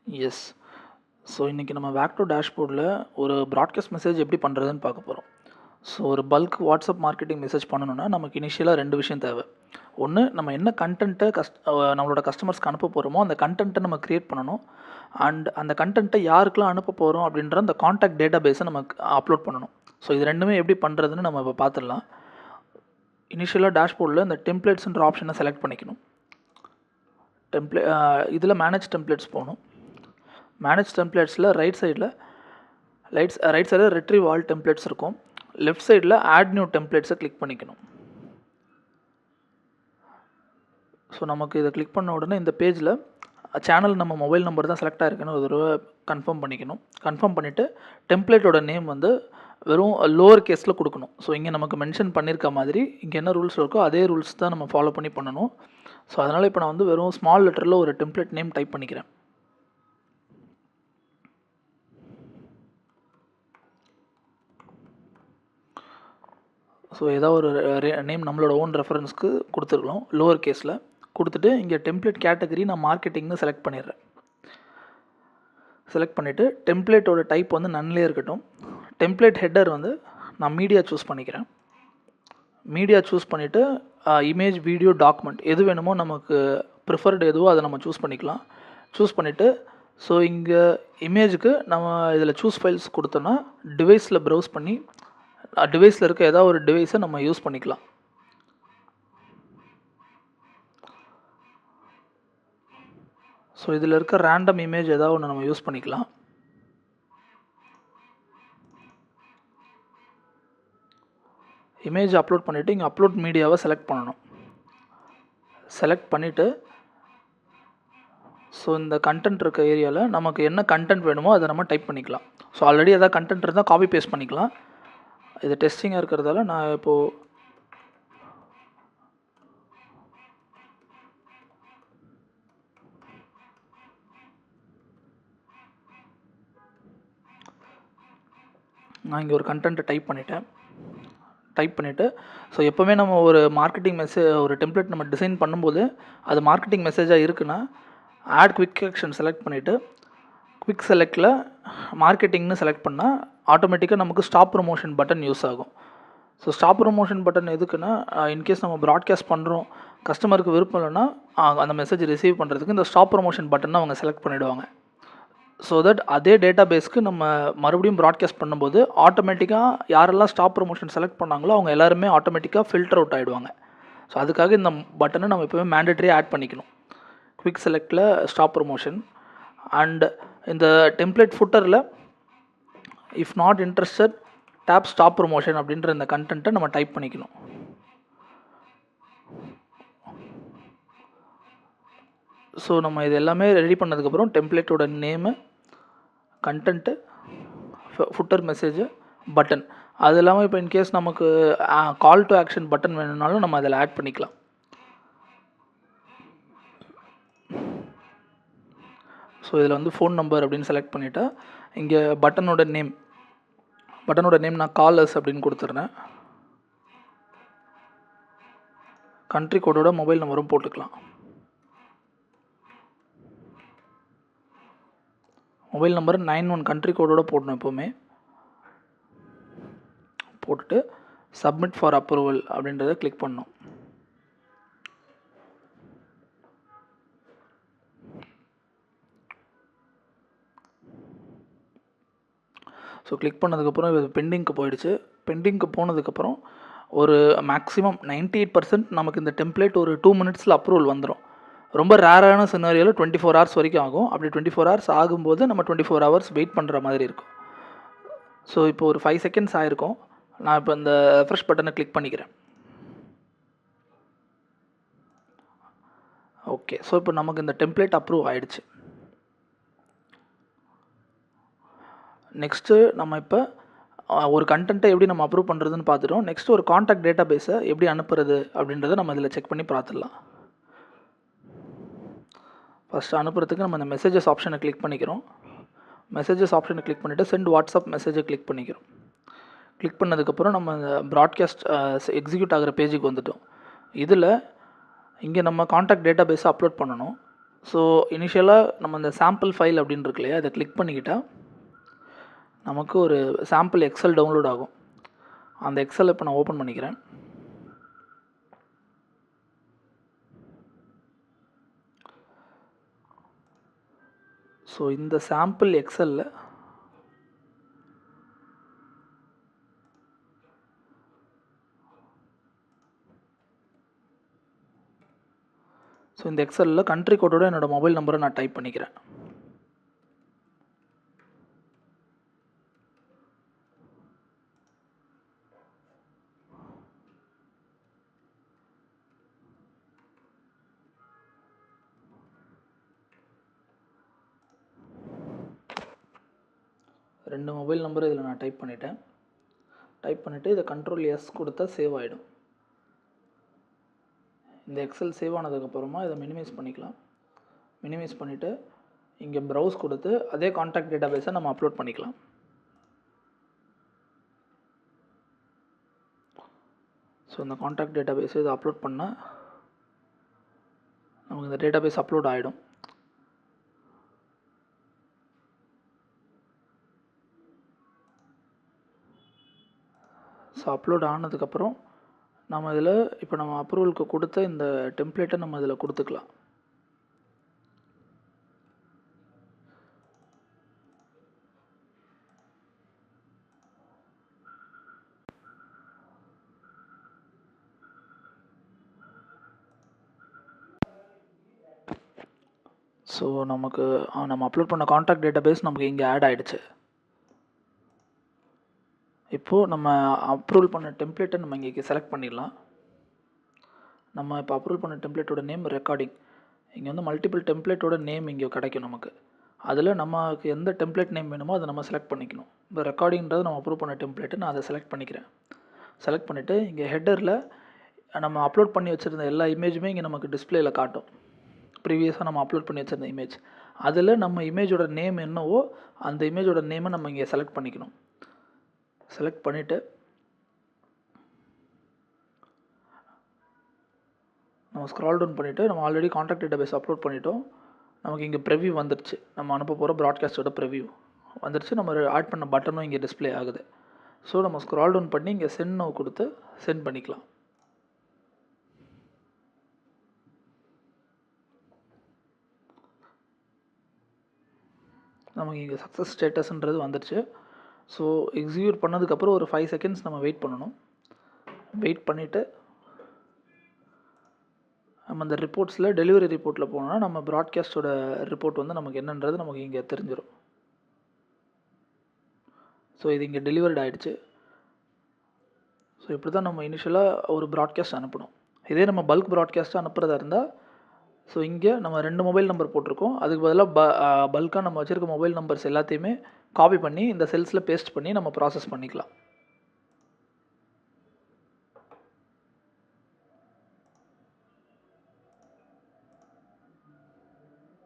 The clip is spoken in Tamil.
எஸ். ஸோ இன்றைக்கி நம்ம வேக்டோ டேஷ்போர்டில் ஒரு ப்ராட்காஸ்ட் மெசேஜ் எப்படி பண்ணுறதுன்னு பார்க்க போகிறோம். ஸோ ஒரு பல்க் வாட்ஸ்அப் மார்க்கெட்டிங் மெசேஜ் பண்ணணுன்னா நமக்கு இனிஷியலாக 2 விஷயம் தேவை. ஒன்று, நம்ம என்ன கண்டென்ட்டை நம்மளோட கஸ்டமர்ஸ்க்கு அனுப்ப போகிறோமோ அந்த கண்டென்ட்டை நம்ம க்ரியேட் பண்ணணும். அண்ட் அந்த கண்டென்ட்டை யாருக்கெல்லாம் அனுப்ப போகிறோம் அப்படின்ற அந்த காண்டாக்ட் டேட்டா பேஸை நமக்கு அப்லோட் பண்ணணும். ஸோ இது ரெண்டுமே எப்படி பண்ணுறதுன்னு நம்ம இப்போ பார்த்துடலாம். இனிஷியலாக டேஷ்போர்டில் இந்த டெம்ப்ளேட்ஸ்ன்ற ஆப்ஷனை செலக்ட் பண்ணிக்கணும். இதில் மேனேஜ் டெம்ப்ளேட்ஸ் போகணும். மேனேஜ் டெம்ப்ளேட்ஸில் ரைட் சைடில் ரெட்ரீவ் ஆல் டெம்ப்ளேட்ஸ் இருக்கும். லெஃப்ட் சைடில் ஆட் நியூ டெம்ப்ளேட்ஸை கிளிக் பண்ணிக்கணும். ஸோ நமக்கு இதை கிளிக் பண்ண உடனே இந்த பேஜில் சேனல் நம்ம மொபைல் நம்பர் தான் செலக்ட் ஆகிருக்குன்னு ஒரு தடவை கன்ஃபார்ம் பண்ணிக்கணும். கன்ஃபார்ம் பண்ணிவிட்டு டெம்ப்ளேட்டோட நேம் வந்து வெறும் லோவர் கேஸில் கொடுக்கணும். ஸோ இங்கே நமக்கு மென்ஷன் பண்ணியிருக்க மாதிரி இங்கே என்ன ரூல்ஸ் இருக்கோ அதே ரூல்ஸ் தான் நம்ம ஃபாலோ பண்ணணும். ஸோ அதனால் இப்போ நான் வந்து வெறும் ஸ்மால் லெட்டரில் ஒரு டெம்ப்ளேட் நேம் டைப் பண்ணிக்கிறேன். ஸோ ஏதாவது ஒரு நேம் நம்மளோட ஓன் ரெஃபரன்ஸ்க்கு கொடுத்துருக்கலாம் லோவர் கேஸில் கொடுத்துட்டு இங்கே டெம்ப்ளேட் கேட்டகரி நான் மார்க்கெட்டிங்னு செலக்ட் பண்ணிடுறேன். செலக்ட் பண்ணிவிட்டு டெம்ப்ளேட்டோட டைப் வந்து நன்லே இருக்கட்டும். டெம்ப்ளேட் ஹெட்டர் வந்து நான் மீடியா சூஸ் பண்ணிக்கிறேன். மீடியா சூஸ் பண்ணிவிட்டு இமேஜ், வீடியோ, டாக்குமெண்ட் எது வேணுமோ நமக்கு ப்ரிஃபர்டு எதுவோ அதை நம்ம சூஸ் பண்ணிக்கலாம். சூஸ் பண்ணிவிட்டு ஸோ இங்கே இமேஜுக்கு நம்ம இதில் சூஸ் ஃபைல்ஸ் கொடுத்தோன்னா டிவைஸில் ப்ரௌஸ் பண்ணி டிவைஸில் இருக்க ஏதாவது ஒரு டிவைஸை நம்ம யூஸ் பண்ணிக்கலாம். ஸோ இதில் இருக்க ரேண்டம் இமேஜ் ஏதாவது ஒன்று நம்ம யூஸ் பண்ணிக்கலாம். இமேஜ் அப்லோட் பண்ணிவிட்டு இங்கே அப்லோட் மீடியாவை செலக்ட் பண்ணணும். செலக்ட் பண்ணிவிட்டு ஸோ இந்த கண்டென்ட் இருக்க ஏரியாவில் நமக்கு என்ன கண்டென்ட் வேணுமோ அதை நம்ம டைப் பண்ணிக்கலாம். ஸோ ஆல்ரெடி எதாவது கண்டென்ட் இருந்தால் காப்பி பேஸ்ட் பண்ணிக்கலாம். இது டெஸ்டிங்காக இருக்கிறதால நான் இப்போது நான் இங்கே ஒரு கண்டென்ட்டை டைப் பண்ணிவிட்டு ஸோ எப்போவுமே நம்ம ஒரு மார்க்கெட்டிங் ஒரு டெம்ப்ளேட் நம்ம டிசைன் பண்ணும்போது அது மார்க்கெட்டிங் மெசேஜாக இருக்குன்னா ஆட் குவிக் ஆக்ஷன் செலக்ட் பண்ணிவிட்டு குவிக் செலக்டில் மார்க்கெட்டிங்னு செலக்ட் பண்ணால் ஆட்டோமேட்டிக்காக நமக்கு ஸ்டாப் ப்ரொமோஷன் பட்டன் யூஸ் ஆகும். ஸோ ஸ்டாப் ப்ரொமோஷன் பட்டன் எதுக்குன்னா இன்கேஸ் நம்ம ப்ராட்காஸ்ட் பண்ணுறோம், கஸ்டமருக்கு விருப்பம் இல்லைன்னா அந்த மெசேஜ் ரிசீவ் பண்ணுறதுக்கு இந்த ஸ்டாப் ப்ரொமோஷன் பட்டனை அவங்க செலக்ட் பண்ணிவிடுவாங்க. ஸோ தட் அதே டேட்டா பேஸ்க்கு நம்ம மறுபடியும் ப்ராட்காஸ்ட் பண்ணும்போது ஆட்டோமேட்டிக்காக யாரெல்லாம் ஸ்டாப் ப்ரொமோஷன் செலக்ட் பண்ணாங்களோ அவங்க எல்லாருமே ஆட்டோமேட்டிக்காக ஃபில்டர் அவுட் ஆகிடுவாங்க. ஸோ அதுக்காக இந்த பட்டனை நம்ம எப்போவுமே மேண்டேட்டரியாக ஆட் பண்ணிக்கணும். குவிக் செலக்டில் ஸ்டாப் ப்ரொமோஷன் அண்ட் இந்த டெம்ப்ளேட் ஃபுட்டரில் if not interested tap stop promotion அப்படின்ற இந்த கண்டென்ட்டை நம்ம டைப் பண்ணிக்கணும். ஸோ நம்ம இது எல்லாமே ரெடி பண்ணதுக்கப்புறம் டெம்ப்ளேட்டோட name, content, footer message, button அது இல்லாமல் இப்போ இன்கேஸ் நமக்கு கால் டு ஆக்ஷன் பட்டன் வேணும்னாலும் நம்ம அதில் ஆட் பண்ணிக்கலாம். ஸோ இதில் வந்து ஃபோன் நம்பர் அப்படின்னு செலக்ட் பண்ணிவிட்டா இங்கே பட்டனோட நேம் நான் காலர்ஸ் அப்படின்னு கொடுத்துட்றேன். கண்ட்ரி கோடோட மொபைல் நம்பரும் போட்டுக்கலாம். மொபைல் நம்பர் 91 கண்ட்ரி கோடோட போடணும் எப்போவுமே. போட்டுட்டு சப்மிட் ஃபார் அப்ரூவல் அப்படின்றத கிளிக் பண்ணணும். ஸோ கிளிக் பண்ணதுக்கப்புறம் இது பெண்டிங்க்கு போயிடுச்சு. பெண்டிங்க்கு போனதுக்கப்புறம் ஒரு மேக்ஸிமம் 98% நமக்கு இந்த டெம்ப்ளேட் ஒரு 2 மினிட்ஸில் அப்ரூவல் வந்துடும். ரொம்ப ரேரான சினாரியோவில் 24 ஹவர்ஸ் வரைக்கும் ஆகும். அப்படி 24 ஹவர்ஸ் ஆகும்போது நம்ம 24 ஹவர்ஸ் வெயிட் பண்ணுற மாதிரி இருக்கும். ஸோ இப்போ ஒரு 5 செகண்ட்ஸ் ஆகிருக்கும். நான் இப்போ இந்த ரெஃப்ரெஷ் பட்டனை கிளிக் பண்ணிக்கிறேன். ஓகே, ஸோ இப்போ நமக்கு இந்த டெம்ப்ளேட் அப்ரூவ் ஆகிடுச்சு. நெக்ஸ்ட்டு நம்ம இப்போ ஒரு கண்டென்ட்டை எப்படி நம்ம அப்ரூவ் பண்ணுறதுன்னு பார்த்துட்டோம். நெக்ஸ்ட்டு ஒரு காண்டாக்ட் டேட்டா பேஸை எப்படி அனுப்புறது அப்படின்றத நம்ம இதில் செக் பண்ணி பார்த்துடலாம். ஃபஸ்ட்டு அனுப்புறதுக்கு நம்ம இந்த மெசேஜஸ் ஆப்ஷனை கிளிக் பண்ணிக்கிறோம். மெசேஜஸ் ஆப்ஷனை கிளிக் பண்ணிவிட்டு சென்ட் வாட்ஸ்அப் மெசேஜை கிளிக் பண்ணிக்கிறோம். கிளிக் பண்ணதுக்கப்புறம் நம்ம இந்த ப்ராட்காஸ்ட் எக்ஸிக்யூட் ஆகிற பேஜுக்கு வந்துட்டோம். இதில் இங்கே நம்ம காண்டாக்ட் டேட்டா பேஸை அப்லோட் பண்ணணும். ஸோ இனிஷியலாக நம்ம இந்த சாம்பிள் ஃபைல் அப்படின்னு இருக்கு இல்லையா, இதை கிளிக் பண்ணிக்கிட்டால் நமக்கு ஒரு சாம்பிள் எக்ஸல் டவுன்லோட் ஆகும். அந்த எக்ஸல் இப்போ நான் ஓப்பன் பண்ணிக்கிறேன். ஸோ இந்த சாம்பிள் எக்ஸலில் இந்த எக்ஸலில் கண்ட்ரி கோடோட என்னோடய மொபைல் நம்பரை நான் டைப் பண்ணிக்கிறேன். ரெண்டு மொபைல் நம்பர் இதில் நான் டைப் பண்ணிவிட்டு இதை கண்ட்ரோல் எஸ் கொடுத்தா சேவ் ஆகிடும். இந்த எக்ஸல் சேவ் ஆனதுக்கப்புறமா இதை மினிமைஸ் பண்ணிக்கலாம். மினிமைஸ் பண்ணிவிட்டு இங்கே ப்ரௌஸ் கொடுத்து அதே காண்டாக்ட் டேட்டாபேஸை நம்ம அப்லோட் பண்ணிக்கலாம். ஸோ இந்த காண்டாக்ட் டேட்டாபேஸ் இதை அப்லோட் பண்ணால் நமக்கு இந்த டேட்டாபேஸ் அப்லோட் ஆகிடும். ஸோ அப்லோட் ஆனதுக்கப்புறம் நம்ம இதில் இப்போ நம்ம அப்ரூவலுக்கு கொடுத்த இந்த டெம்ப்ளேட்டை நம்ம இதில் கொடுத்துக்கலாம். ஸோ நமக்கு நம்ம அப்லோட் பண்ண காண்டாக்ட் டேட்டாபேஸ் நமக்கு இங்கே ஆட் ஆகிடுச்சு. இப்போது நம்ம அப்ரூவல் பண்ண டெம்ப்ளேட்டை நம்ம இங்கே செலக்ட் பண்ணிடலாம். நம்ம இப்போ அப்ரூவல் பண்ண டெம்ப்ளேட்டோட நேம் ரெக்கார்டிங். இங்கே வந்து மல்டிபிள் டெம்ப்ளேட்டோட நேம் இங்கே கிடைக்கும் நமக்கு. அதில் நமக்கு எந்த டெம்ப்ளேட் நேம் வேணுமோ அதை நம்ம செலக்ட் பண்ணிக்கணும். இப்போ ரெக்கார்டிங்கிறது நம்ம அப்ரூவ் பண்ண டெம்ப்ளேட்டு, நான் அதை செலக்ட் பண்ணிக்கிறேன். செலக்ட் பண்ணிவிட்டு இங்கே ஹெட்டரில் நம்ம அப்லோட் பண்ணி வச்சுருந்த எல்லா இமேஜுமே இங்கே நமக்கு டிஸ்பிளேயில் காட்டும். ப்ரீவியஸாக நம்ம அப்லோட் பண்ணி வச்சுருந்த இமேஜ், அதில் நம்ம இமேஜோட நேம் என்னவோ அந்த இமேஜோட நேமை நம்ம இங்கே செலக்ட் பண்ணிக்கணும். செலக்ட் பண்ணிவிட்டு நம்ம ஸ்க்ரால் டவுன் பண்ணிவிட்டு நம்ம ஆல்ரெடி காண்டாக்ட் டேட்டாபேஸ் அப்லோட் பண்ணிட்டோம். நமக்கு இங்கே ப்ரிவ்யூ வந்துடுச்சு. நம்ம அனுப்ப போகிற ப்ராட்காஸ்ட்டோட ப்ரிவ்யூ வந்துடுச்சு. நம்ம ஆட் பண்ண பட்டனும் இங்கே டிஸ்பிளே ஆகுது. ஸோ நம்ம ஸ்க்ரால் டவுன் பண்ணி இங்கே சென்ட் நவ் கொடுத்து சென்ட் பண்ணிக்கலாம். நமக்கு இங்கே சக்ஸஸ் ஸ்டேட்டஸ்ன்றது வந்துடுச்சு. ஸோ எக்ஸிக்யூட் பண்ணதுக்கப்புறம் ஒரு 5 செகண்ட்ஸ் நம்ம வெயிட் பண்ணணும். வெயிட் பண்ணிவிட்டு நம்ம இந்த ரிப்போர்ட்ஸில் டெலிவரி ரிப்போர்ட்டில் போனோம்னா நம்ம ப்ராட்காஸ்ட்டோட ரிப்போர்ட் வந்து நமக்கு என்னன்றது நமக்கு இங்கே தெரிஞ்சிடும். ஸோ இது இங்கே டெலிவர்ட் ஆகிடுச்சு. ஸோ இப்படி தான் நம்ம இனிஷியலாக ஒரு ப்ராட்காஸ்ட் அனுப்பணும். இதே நம்ம பல்க் ப்ராட்காஸ்ட்டாக அனுப்புகிறதா இருந்தால், ஸோ இங்கே நம்ம 2 மொபைல் நம்பர் போட்டிருக்கோம். அதுக்கு பதிலாக பல்காக நம்ம வச்சுருக்க மொபைல் நம்பர்ஸ் எல்லாத்தையுமே காப்பி பண்ணி இந்த செல்ஸில் பேஸ்ட் பண்ணி நம்ம ப்ராசஸ் பண்ணிக்கலாம்.